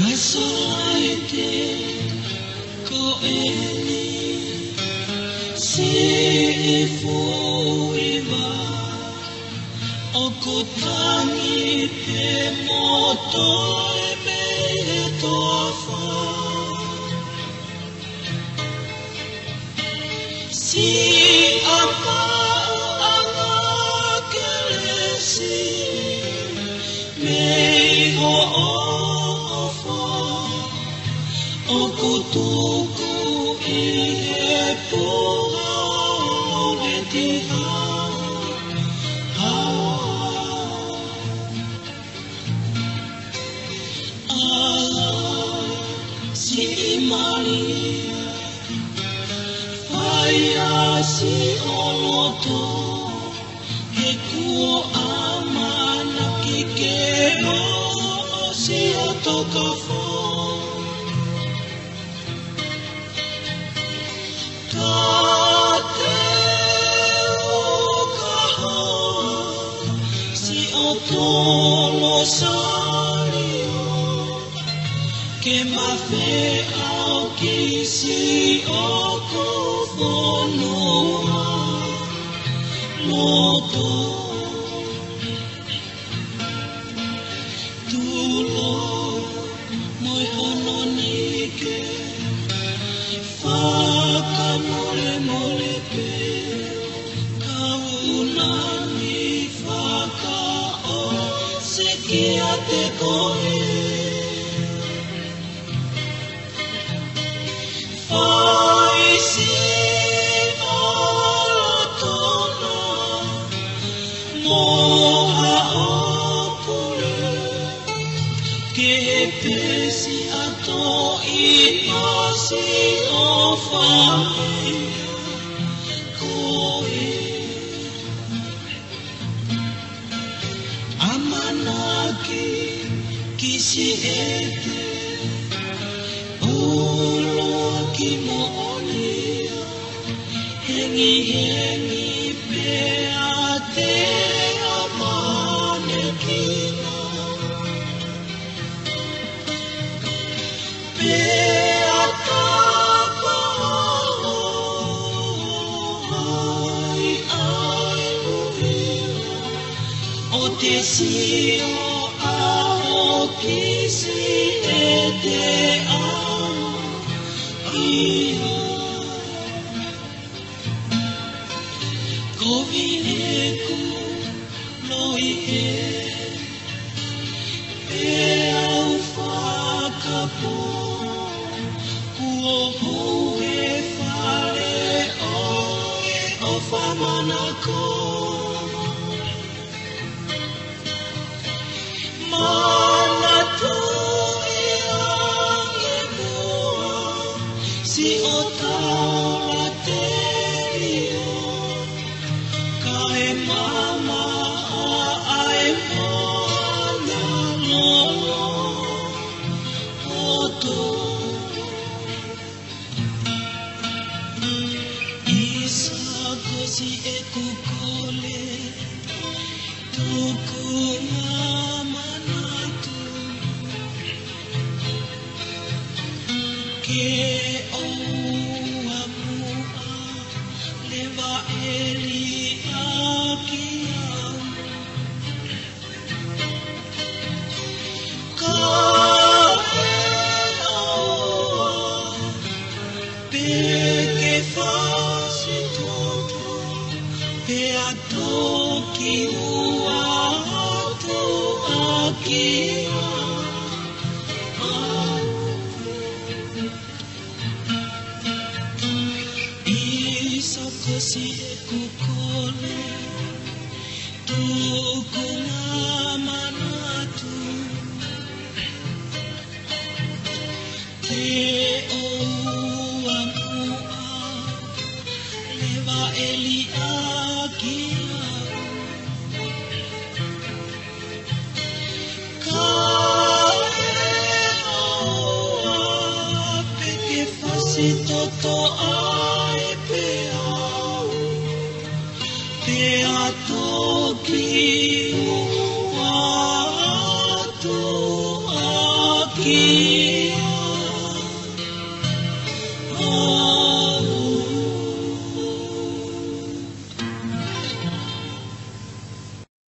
Kasalaite ko eli si ifuiva oku tangi te moto e me tofa si apa anga kelesi me ho oku tuku i he puha me tiha si Maria whaia si oloto he kuo amana ki ke o si otoka fo Tolo sario que ma fe au kisi oko fonua moto tulo moi hononike faka mole mole pe kaunani faka Kia te koe Whai si olotono Moha opure Ke pesi ato I pasi o whamea Koe Amanaki kisi ete Olo ki mo onia Hengi hengi pea te amane kina Pea tapa ai ai luhira O te sio ao kisi e te ao ia Ko vine ku loi e E au whakapo Kuo hou e whare o whamanako Mana tu i ange mua Si o taula te rio Ka e mama a ai mana lolo Oto Isa kosi e kukole Tuku Ke o amua lewa eli aki au Ka e aua peke whasi toto Pe ato ki ua ato aki Si e kukole tuku ngā manatu Te oua mua lewa eli aki au Ka e aua peke whasi toto ai pe au Pe a toki